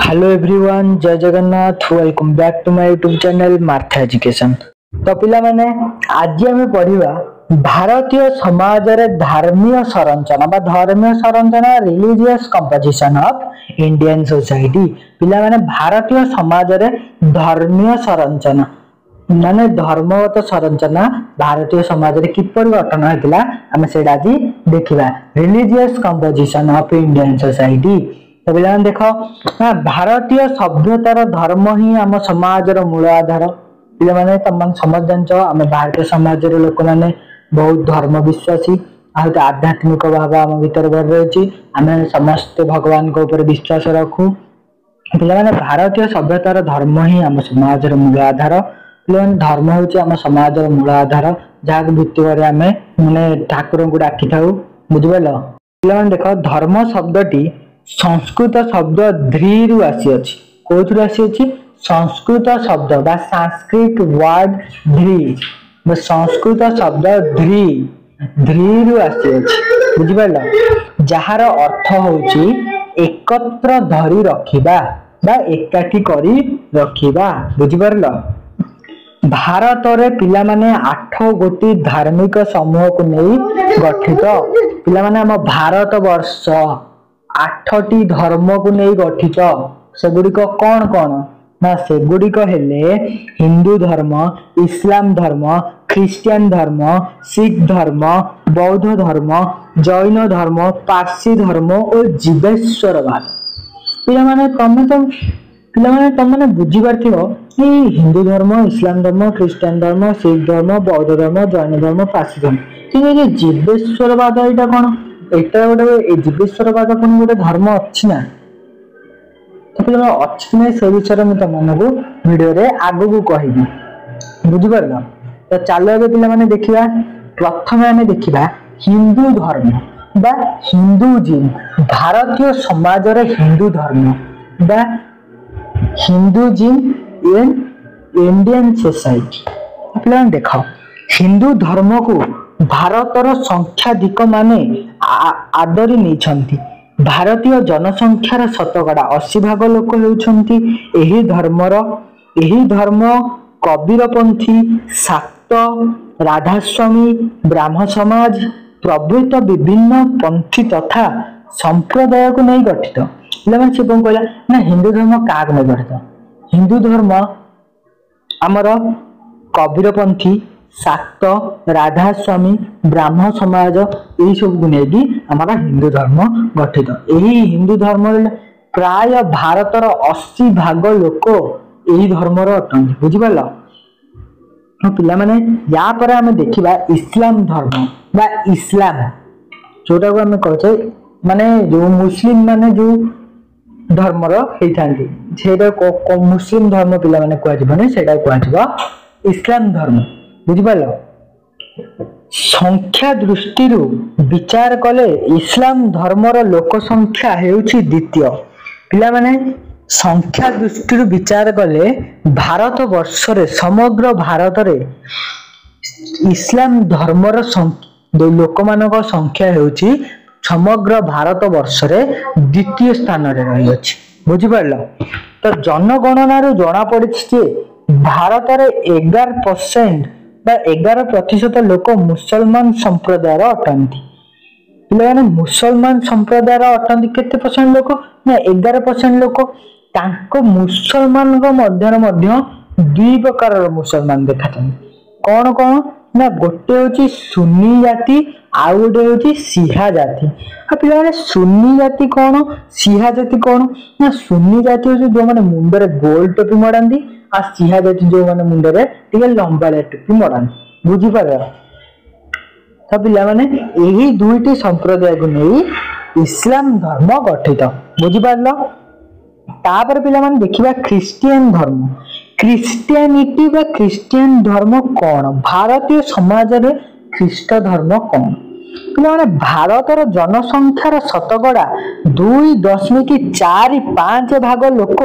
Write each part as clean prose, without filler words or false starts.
Hello everyone, जय Jagannath. Welcome back to my YouTube channel Martha education. तो पिला माने आज आम पढ़ा भारतीय समाज रे धर्मीय संरचना बा धर्मीय संरचना religious composition of Indian society. पिला माने भारतीय समाज रे धर्मीय संरचना माने धर्मगत संरचना भारतीय समाज रे किपरि गठन होइतिला आमे सेडा आज देखिबा। Religious composition of Indian society. तो पिला देख भारतीय सभ्यतार धर्म ही आम समाज मूल आधार। पिला माने तुम समझ जान आम भारतीय समाज लोक मैंने बहुत धर्म विश्वासी आध्यात्मिक भाव आम भीतर भर रही। आम समस्त भगवान को ऊपर विश्वास रखू। पिला माने भारतीय सभ्यतार धर्म ही आम समाज मूल आधार। पिला धर्म हूँ आम समाज मूल आधार जहाँ भित्ति आम माने ठाकुर को डाकी था। बुझिपाल पिला देख धर्म शब्दटी संस्कृत शब्द ध्री रु आसी अछि। कोथु आसी अछि? संस्कृत शब्द बा संस्कृत वर्ड ध्री संस्कृत शब्द ध्री रु आसी अछि। बुझिपाल जहार अर्थ होछि एकत्र धरी रखिबा बा एकाठी करी रखिबा। बुझिपारल भारत रे पिला माने 8 गोटी धार्मिक समूह को नहीं गठित। पिला माने हम भारत वर्ष 8टी धर्म को नहीं गठित। सेगुड़िक कौन कौन ना सेगुड़िक हेले हिंदू धर्म, इस्लाम धर्म, ख्रिस्टियन धर्म, सिख धर्म, बौद्ध धर्म, जैन धर्म, पारसी धर्म और जीवेश्वरवाद। पिला माने तुमने बुझी पारथिबो हिंदू धर्म, इस्लाम धर्म, ख्रिस्टियन धर्म, सिख धर्म, बौद्ध धर्म, जैन धर्म, पारसी धर्म। कि जीवेश्वरवाद एटा कौन? एटा गोटे जीवेश्वरवाद कौन गोटे धर्म अच्छी ना? तो पिला अच्छी ना से विषय में तुमको वीडियो रे आगु को कहबी। बुझिपार? तो चलो ए पिला माने देखिबा। प्रथम आमे देखिबा हिंदू धर्म बा हिंदूजिम। भारतीय समाज रे हिंदू धर्म बा हिंदूजिम इन इंडियन सोसाइटी। पिला देखो हिंदू धर्म को भारतर संख्याधिक माने आदरी नहीं। भारतीय जनसंख्यार शतकड़ा 80 भाग लोक होउछंती एही धर्म कबीरपंथी, शाक्त, राधास्वामी, ब्राह्म समाज प्रभृत विभिन्न पंथी तथा संप्रदाय को नहीं गठित। से कौन कहला ना हिंदू धर्म क्या नहीं गठित? हिंदू धर्म आमर कबीरपंथी, शाक्त, राधास्वामी, ब्राह्म समाज यही सब को लेकिन हमारा हिंदू धर्म गठित। यही हिंदू धर्म प्राय भारतर 80 भाग लोक यही धर्म अटंती। बुझिपाल? पिला माने या पर आमे देखिबा इस्लाम धर्म बा इस्लाम जोटा को आमे कहछे माने जो मुस्लिम माने जो धर्मर हेइथांती सेटा को मुस्लिम धर्म पिला माने कहै जबने सेटा कहै जबा इस्लाम धर्म। बुझिपाल? संख्या दृष्टि विचार कले इस्लाम धर्मर लोक संख्या हेउछि द्वितीय। पिला माने संख्या दृष्टि विचार कले भारत वर्ष रे समग्र भारत रे इस्लाम धर्मर लोक मानक संख्या हेउछि समग्र भारत वर्ष रे द्वितीय स्थान रे रही अछि। बुझिपारल? तो जनगणना रो जणा पड़िछि जे भारत रे 11% बा 11% लोक मुसलमान संप्रदायर अटंती। पिलाने मुसलमान संप्रदायर अटंती केते परसेंट लोक ना 11% लोक। तांको मुसलमान को मध्य दुई प्रकार मुसलमान देखाछन। कौन कौन ना गोटे होची सुन्नी जाति आ गोटे होची सिहा जाति। पिलाने सुन्नी जाति कौन सिहा जाति कौन ना सुन्नी जाति होची जो माने मुंडरे गोल टोपी मडांदी आ सिहा जाति जो माने मुंडरे टिके लंबा टोपी मडांदी। बुझी पार? तो पिला माने एही दुईटी संप्रदाय को नहीं इस्लाम धर्म गठित। बुझी पारल? तापर पिला माने देखिबा ख्रिस्टियन धर्म। क्रिश्चियनिटी बा क्रिश्चियन धर्म कौन? भारतीय समाज रे ख्रीष्ट धर्म कौन? पिला माने भारतर जनसंख्यार शतकड़ा 2.45 भाग लोक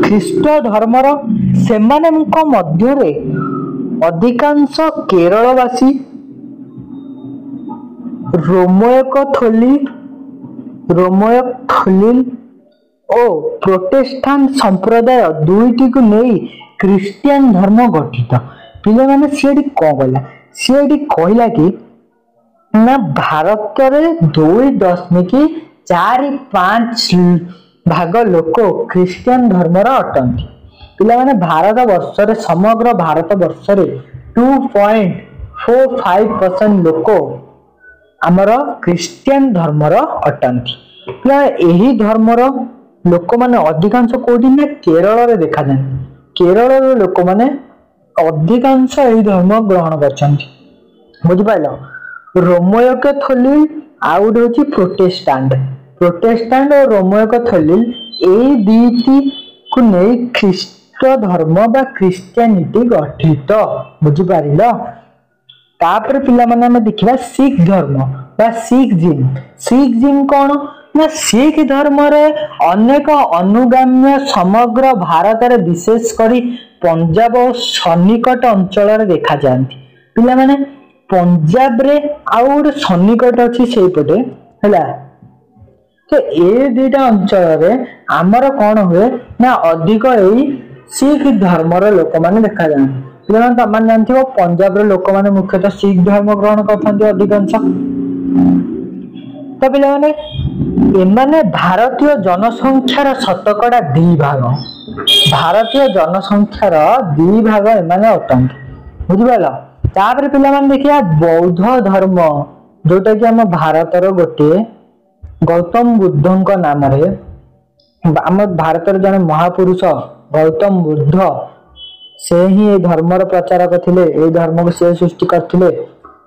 ख्रीष्ट धर्मर। सेमानक मध्य रे अधिकांश केरलवासी, रोमयक थोलिल ଓ ପ୍ରୋଟେଷ୍ଟାଣ୍ଟ ସମ୍ପ୍ରଦାୟ ଦୁଇଟି को नहीं ଖ୍ରୀଷ୍ଟିଆନ ଧର୍ମ ଗଠିତ। ପିଲାମାନେ ସିଏଠି କଣ କହିଲା, ସିଏଠି କହିଲା କି ନା ଭାରତରେ 2.45 ଭାଗ ଲୋକ ଖ୍ରୀଷ୍ଟିଆନ ଧର୍ମର ଅଟନ୍ତି। ପିଲାମାନେ ଭାରତ ବର୍ଷରେ ସମଗ୍ର ଭାରତ ବର୍ଷରେ 2.45% ଲୋକ ଆମର ଖ୍ରୀଷ୍ଟିଆନ ଧର୍ମର ଅଟନ୍ତି। ଏହି ଧର୍ମର ଲୋକମାନେ ଅଧିକାଂଶ କୋଉଠି ନା କେରଳରେ ଦେଖାଯାନ୍ତି। କେରଳର ଲୋକମାନେ ଅଧିକାଂଶ ଏହି ଧର୍ମ ଗ୍ରହଣ କରିଛନ୍ତି। ବୁଝିପାରିଲ? ରୋମୟ କ୍ୟାଥୋଲିକ ଆଉ ଗୋଟେ ହଉଛି ପ୍ରୋଟେଷ୍ଟାଣ୍ଟ। ପ୍ରୋଟେଷ୍ଟାଣ୍ଟ ଓ ରୋମୟ କ୍ୟାଥୋଲିକ ଏଇ ଦୁଇଟି କୁ ନେଇ ଖ୍ରୀଷ୍ଟ ଧର୍ମ ବା ଖ୍ରୀଷ୍ଟିଆନିଟି ଗଠିତ। ବୁଝିପାରିଲ? ତାପରେ ପିଲାମାନେ ଆମେ ଦେଖିବା ଶିଖ ଧର୍ମ ବା ଶିଖଜିମ୍। ଶିଖଜିମ୍ କଣ ନା ଶିଖ ଧର୍ମରେ ଅନେକ ଅନୁଗାମୀ ସମଗ୍ର ଭାରତରେ ବିଶେଷ କରି ପଞ୍ଜାବ ଓ ସନ୍ନିକଟ ଅଞ୍ଚଳରେ ଦେଖାଯାଆନ୍ତି। ପିଲାମାନେ ପଞ୍ଜାବରେ ଆଉ ଗୋଟେ ସନ୍ନିକଟ ଅଛି ସେଇପଟେ ହେଲା। ତ ଏ ଦୁଇଟା ଅଞ୍ଚଳରେ ଆମର କଣ ହୁଏ ନା ଅଧିକ ଏଇ ଶିଖ ଧର୍ମର ଲୋକମାନେ ଦେଖାଯାଆନ୍ତି। ପିଲାମାନେ ତମାନେ ଜାଣିଥିବ ପଞ୍ଜାବର ଲୋକମାନେ ମୁଖ୍ୟତଃ ଶିଖ ଧର୍ମ ଗ୍ରହଣ କରିଥାନ୍ତି ଅଧିକାଂଶ। ତ ପିଲାମାନେ ଏମାନେ ଭାରତୀୟ ଜନସଂଖ୍ୟାର ଶତକଡ଼ା 2 ଭାଗ। ଭାରତୀୟ ଜନସଂଖ୍ୟାର 2 ଭାଗ ଏମାନେ ଅଟନ୍ତି। ବୁଝିପାରିଲ? ତାପରେ ପିଲାମାନେ ଦେଖିବା ବୌଦ୍ଧ ଧର୍ମ, ଯୋଉଟା କି ଆମ ଭାରତର ଗୋଟିଏ ଗୌତମ ବୁଦ୍ଧଙ୍କ ନାମରେ, ଆମ ଭାରତର ଜଣେ ମହାପୁରୁଷ ଗୌତମ ବୁଦ୍ଧ, ସେ ହିଁ ଏ ଧର୍ମର ପ୍ରଚାରକ ଥିଲେ। ଏଇ ଧର୍ମକୁ ସେ ସୃଷ୍ଟି କରିଥିଲେ।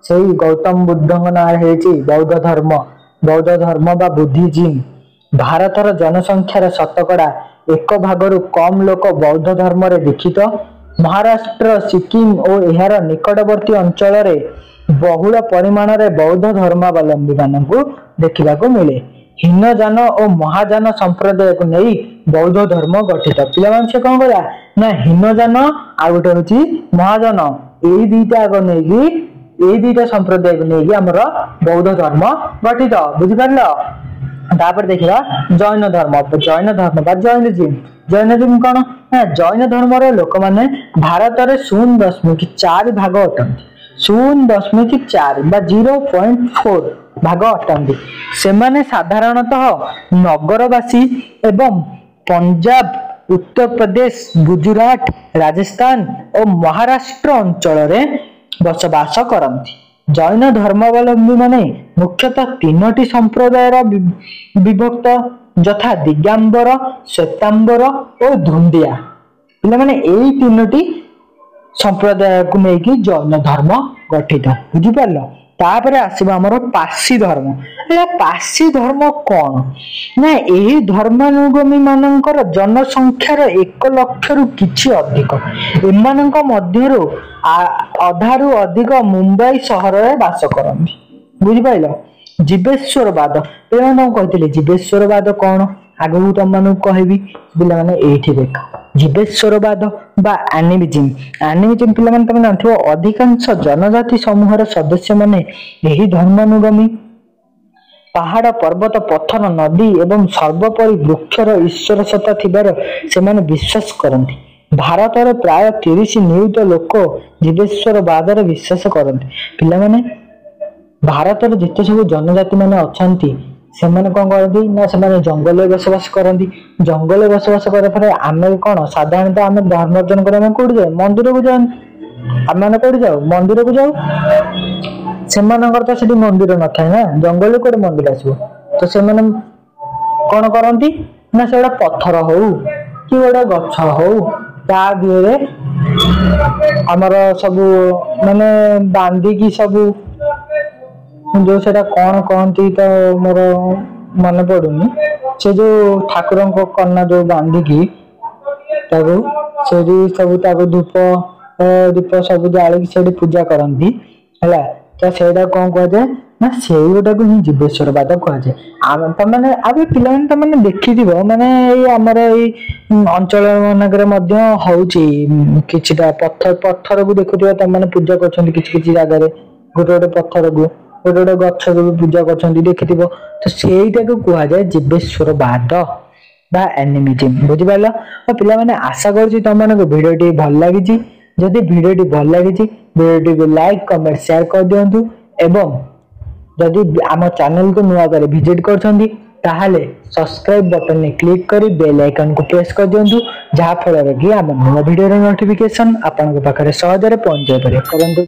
ସେଇ ଗୌତମ ବୁଦ୍ଧଙ୍କ ନାଁ ହେଇଛି ବୌଦ୍ଧ ଧର୍ମ। ବୌଦ୍ଧ ଧର୍ମ ବା ବୁଦ୍ଧିଜିମ୍। ଭାରତର ଜନସଂଖ୍ୟାର ଶତକଡ଼ା 1 ଭାଗରୁ କମ୍ ଲୋକ ବୌଦ୍ଧ ଧର୍ମରେ ଦୀକ୍ଷିତ। ମହାରାଷ୍ଟ୍ର, ସିକିମ ଓ ଏହାର ନିକଟବର୍ତ୍ତୀ ଅଞ୍ଚଳରେ ବହୁଳ ପରିମାଣରେ ବୌଦ୍ଧ ଧର୍ମାବଲମ୍ବୀ ମାନଙ୍କୁ ଦେଖିବାକୁ ମିଳେ। ହୀନଯାନ ଓ ମହାଯାନ ସମ୍ପ୍ରଦାୟକୁ ନେଇ ବୌଦ୍ଧ ଧର୍ମ ଗଠିତ। ପିଲାମାନେ ସେ କଣ କହିଲା ନା ହୀନଯାନ ଆଉ ଗୋଟେ ହଉଛି ମହାଯାନ, ଏଇ ଦିଟା ନେଇକି ଏଇ ଦିଟା ସମ୍ପ୍ରଦାୟକୁ ନେଇକି ଆମର ବୌଦ୍ଧ ଧର୍ମ ଗଠିତ। ବୁଝିପାରିଲ? ତାପରେ ଦେଖିବା ଜୈନ ଧର୍ମ। ଜୈନ ଧର୍ମ ବା ଜୈନିଜିମ୍। ଜୈନିଜିମ୍ କଣ ନା ଜୈନ ଧର୍ମର ଲୋକମାନେ ଭାରତରେ 0.4 ଭାଗ ଅଟନ୍ତି। 0.4 ବା 0.4 ଭାଗ ଅଟନ୍ତି। ସେମାନେ ସାଧାରଣତଃ ନଗରବାସୀ ଏବଂ ପଞ୍ଜାବ, ଉତ୍ତରପ୍ରଦେଶ, ଗୁଜୁରାଟ, ରାଜସ୍ଥାନ ଓ ମହାରାଷ୍ଟ୍ର ଅଞ୍ଚଳରେ ବସବାସ କରନ୍ତି। ଜୈନ ଧର୍ମାବଲମ୍ବୀ ମାନେ ମୁଖ୍ୟତଃ 3ଟି ସମ୍ପ୍ରଦାୟର ବିଭକ୍ତ, ଯଥା ଦିଗାମ୍ବର, ଶ୍ୱେତାମ୍ବର ଓ ଧୁନ୍ଦିଆ। ପିଲାମାନେ ଏଇ 3ଟି ସମ୍ପ୍ରଦାୟକୁ ନେଇକି ଜୈନ ଧର୍ମ ଗଠିତ। ବୁଝିପାରିଲ? ତାପରେ ଆସିବ ଆମର ପାର୍ସୀ ଧର୍ମ। ପାର୍ସୀ ଧର୍ମ କଣ ନା ଏହି ଧର୍ମାନୁଗାମୀ ମାନଙ୍କର ଜନସଂଖ୍ୟାର 1 ଲକ୍ଷରୁ କିଛି ଅଧିକ। ଏମାନଙ୍କ ମଧ୍ୟରୁ ଅଧାରୁ ଅଧିକ ମୁମ୍ବାଇ ସହରରେ ବାସ କରନ୍ତି। ବୁଝିପାରିଲ? ଜୀବେଶ୍ୱରବାଦ। ପିଲାମାନେ କହିଥିଲେ ଜୀବେଶ୍ୱରବାଦ କଣ, ଆଗକୁ ତମମାନଙ୍କୁ କହିବି। ପିଲାମାନେ ଏଇଠି ଦେଖ ଜୀବେଶ୍ୱରବାଦ ବା ଆନିମିଜିମ୍। ଆନିମିଜିମ୍ ପିଲାମାନେ ତମେ ଜାଣିଥିବ ଅଧିକାଂଶ ଜନଜାତି ସମୂହର ସଦସ୍ୟମାନେ ଏହି ଧର୍ମାନୁଗାମୀ। ପାହାଡ, ପର୍ବତ, ପଥର, ନଦୀ ଏବଂ ସର୍ବୋପରି ବୃକ୍ଷର ଈଶ୍ୱର ସତ୍ତା ଥିବାର ସେମାନେ ବିଶ୍ୱାସ କରନ୍ତି। ଭାରତରେ ପ୍ରାୟ 30 ନିୟୁତ ଲୋକ ଜୀବେଶ୍ୱରବାଦରେ ବିଶ୍ୱାସ କରନ୍ତି। ପିଲାମାନେ ଭାରତରେ ଯେତେ ସବୁ ଜନଜାତି ମାନେ ଅଛନ୍ତି ସେମାନେ କଣ କରନ୍ତି ନା ସେମାନେ ଜଙ୍ଗଲରେ ବସବାସ କରନ୍ତି। ଜଙ୍ଗଲରେ ବସବାସ କରିବା ପରେ ଆମେ କଣ ସାଧାରଣତଃ ଆମେ ଧର୍ମ ଅର୍ଜନ କରିବା ଆମେ କୋଉଠି ଯାଉ? ମନ୍ଦିରକୁ ଯାଆନ୍ତି। ଆମେ ମାନେ କୋଉଠି ଯାଉ? ମନ୍ଦିରକୁ ଯାଉ। ସେମାନଙ୍କର ତ ସେଠି ମନ୍ଦିର ନଥାଏ ନା, ଜଙ୍ଗଲରେ କୋଉଠି ମନ୍ଦିର ଆସିବ? ତ ସେମାନେ କଣ କରନ୍ତି ନା ସେଗୁଡା ପଥର ହଉ କି ଗୋଟେ ଗଛ ହଉ ତା ଦିହରେ ଆମର ସବୁ ମାନେ ବାନ୍ଧିକି ସବୁ ଯୋଉ ସେଟା କଣ କହନ୍ତି ତ ମୋର ମନେ ପଡୁନି, ସେ ଯୋଉ ଠାକୁରଙ୍କ କନା ଯୋଉ ବାନ୍ଧିକି ତାକୁ ସେଠି ସବୁ ତାକୁ ଧୂପ ଦୀପ ସବୁ ଜାଳିକି ସେଠି ପୂଜା କରନ୍ତି ହେଲା। ତ ସେଇଟା କଣ କୁହାଯାଏ ନା ସେଇଗୁଟାକୁ ହିଁ ଜୀବେଶ୍ୱରବାଦ କୁହାଯାଏ। ତମାନେ ଆଉ ପିଲାମାନେ ତମାନେ ଦେଖିଥିବ ମାନେ ଏଇ ଆମର ଏଇ ଅଞ୍ଚଳ ମାନଙ୍କରେ ମଧ୍ୟ ହଉଛି କିଛିଟା ପଥରକୁ ଦେଖୁଥିବ ତମାନେ ପୂଜା କରୁଛନ୍ତି କିଛି କିଛି ଜାଗାରେ। ଗୋଟେ ଗୋଟେ ପଥରକୁ ଗୋଟେ ଗୋଟେ ଗଛକୁ ବି ପୂଜା କରୁଛନ୍ତି ଦେଖିଥିବ। ତ ସେଇଟାକୁ କୁହାଯାଏ ଜୀବେଶ୍ୱରବାଦ। बा एनिमिज्म बुझिपाल। तो पिला माने आशा करूची तुम मानको वीडियोटी भल लागिची। जदि वीडियोटी भल लागिची वीडियोटी को लाइक कमेंट शेयर कर दियंतु एवं जदि आम चैनल को नुआ करे विजिट करछंती ताहाले सब्सक्राइब बटन ने क्लिक करी बेल आइकन को प्रेस कर दियंतु जहा फल रे कि आम नुआ वीडियो रे नोटिफिकेशन आपन पाखरे सहज रे पहुंच जाय पारे। परंतु